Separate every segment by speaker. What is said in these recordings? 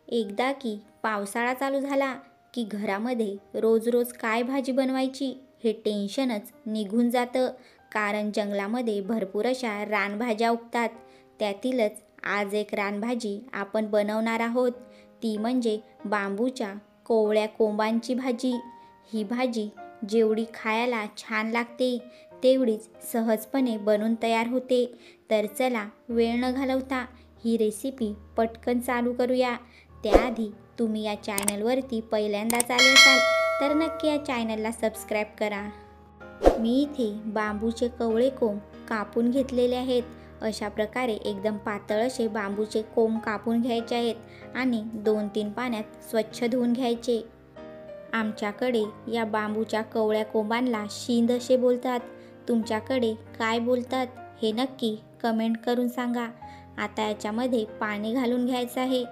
Speaker 1: एकदा की पावसाळा चालू झाला की घरामध्ये रोज रोज काय भाजी बनवायची हे टेन्शनच निघून जातं. कारण जंगलामध्ये भरपूर अशा रानभाज्या उगतात. त्यातीलच आज एक रानभाजी आपण बनवणार आहोत. ती म्हणजे बांबूच्या कोवळ्या कोंबांची भाजी. ही भाजी जेवढी खायला छान लागते तेवढीच सहजपणे बनून तयार होते. तर चला वेळ न घालवता ही रेसिपी पटकन चालू करूया. त्याआधी तुम्ही या चॅनलवरती पहिल्यांदाच आले असाल तर नक्की या चॅनलला सबस्क्राईब करा. मी इथे बांबूचे कवळे कोंब कापून घेतलेले आहेत. अशा प्रकारे एकदम पातळ असे बांबूचे कोंब कापून घ्यायचे आहेत आणि 2-3 पाण्यात स्वच्छ धुवून घ्यायचे. आमच्याकडे या बांबूच्या कवळ्या कोंबांना शिंद असे बोलतात. तुमच्याकडे काय बोलतात हे नक्की कमेंट करून सांगा. आता याच्यामध्ये पाणी घालून घ्यायचं आहे.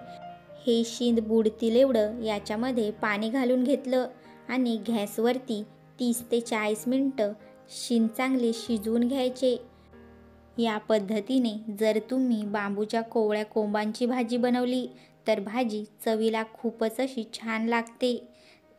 Speaker 1: हे शिंद बुडतील एवढं याच्यामध्ये पाणी घालून घेतलं आणि गॅसवरती 30 ते 40 मिनटं शिंद चांगले शिजवून घ्यायचे. या पद्धतीने जर तुम्ही बांबूच्या कोवळ्या कोंबांची भाजी बनवली तर भाजी चवीला खूपच अशी छान लागते.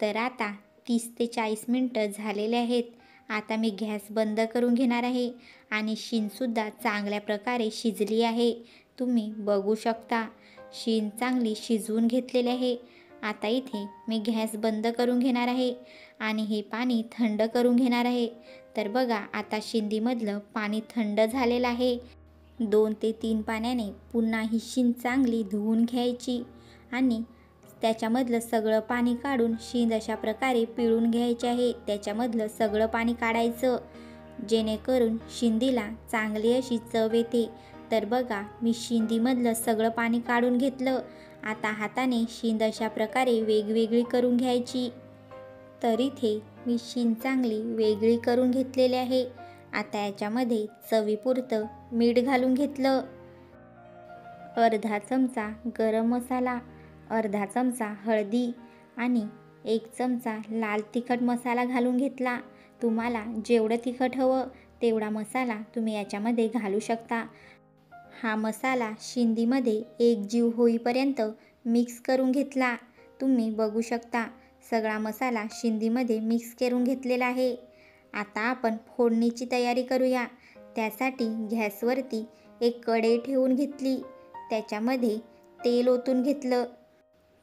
Speaker 1: तर आता 30 ते 40 मिनटं झालेले आहेत. आता मी गॅस बंद करून घेणार आहे आणि शिंदसुद्धा चांगल्या प्रकारे शिजली आहे. तुम्ही बघू शकता शिंद चांगली शिजवून घेतलेली आहे. आता इथे मी गॅस बंद करून घेणार आहे आणि हे पाणी थंड करून घेणार आहे. तर बघा आता शिंदीमधलं पाणी थंड झालेलं आहे. 2 ते 3 पाण्याने पुन्हा ही शिंद चांगली धुवून घ्यायची आणि त्याच्यामधलं सगळं पाणी काढून शिंद अशा प्रकारे पिळून घ्यायचे आहे. त्याच्यामधलं सगळं पाणी काढायचं जेणेकरून शिंदीला चांगली अशी चव येते. तर बघा मी शिंदीमधलं सगळं पाणी काढून घेतलं. आता हाताने शिंद अशा प्रकारे वेगवेगळी करून घ्यायची. तर इथे मी शिंद चांगली वेगळी करून घेतलेली आहे. आता याच्यामध्ये चवीपुरतं मीठ घालून घेतलं. अर्धा चमचा गरम मसाला, अर्धा चमचा हळदी आणि 1 चमचा लाल तिखट मसाला घालून घेतला. तुम्हाला जेवढं तिखट हवं तेवढा मसाला तुम्ही याच्यामध्ये घालू शकता. हा मसाला शिंदीमध्ये एकजीव होईपर्यंत मिक्स करून घेतला. तुम्ही बघू शकता सगळा मसाला शिंदीमध्ये मिक्स करून घेतलेला आहे. आता आपण फोडणीची तयारी करूया. त्यासाठी गॅसवरती एक कढई ठेवून घेतली. त्याच्यामध्ये तेल ओतून घेतलं.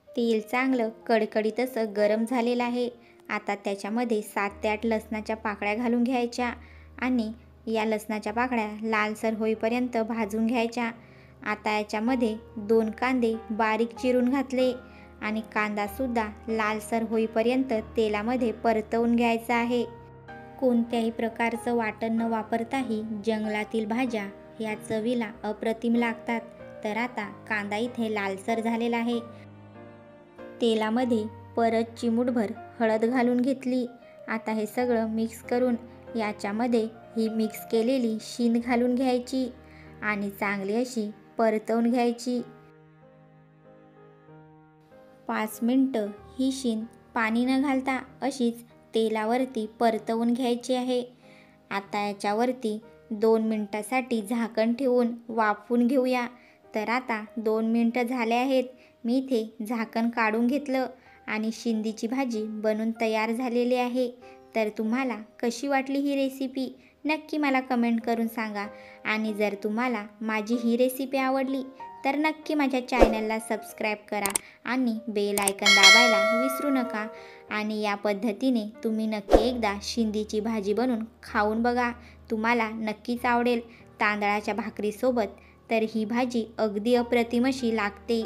Speaker 1: तेल चांगलं कडकडीत असं गरम झालेलं आहे. आता त्याच्यामध्ये 7 ते 8 लसणाच्या पाकळ्या घालून घ्यायच्या आणि या लसणाच्या पाकळ्या लालसर होईपर्यंत भाजून घ्यायच्या. आता याच्यामध्ये 2 कांदे बारीक चिरून घातले आणि कांदासुद्धा लालसर होईपर्यंत तेलामध्ये परतवून घ्यायचा आहे. कोणत्याही प्रकारचं वाटण न वापरताही जंगलातील भाज्या या चवीला अप्रतिम लागतात. तर आता कांदा इथे लालसर झालेला आहे. तेलामध्ये परत चिमूटभर हळद घालून घेतली. आता हे सगळं मिक्स करून याच्यामध्ये ही मिक्स केलेली शिंद घालून घ्यायची आणि चांगली अशी परतवून घ्यायची. 5 मिनटं ही शिंद पाणी न घालता अशीच तेलावरती परतवून घ्यायची आहे. आता याच्यावरती 2 मिनटासाठी झाकण ठेवून वाफवून घेऊया. तर आता 2 मिनटं झाले आहेत. मी इथे झाकण काढून घेतलं आणि शिंदीची भाजी बनून तयार झालेली आहे. तर तुम्हाला कशी वाटली ही रेसिपी नक्की मला कमेंट करून सांगा. आणि जर तुम्हाला माझी ही रेसिपी आवडली तर नक्की माझ्या चॅनलला सबस्क्राईब करा आणि बेल आयकन दाबायला विसरू नका. आणि या पद्धतीने तुम्ही नक्की एकदा शिंदीची भाजी बनवून खाऊन बघा. तुम्हाला नक्कीच आवडेल. तांदळाच्या भाकरीसोबत तर ही भाजी अगदी अप्रतिम अशी लागते.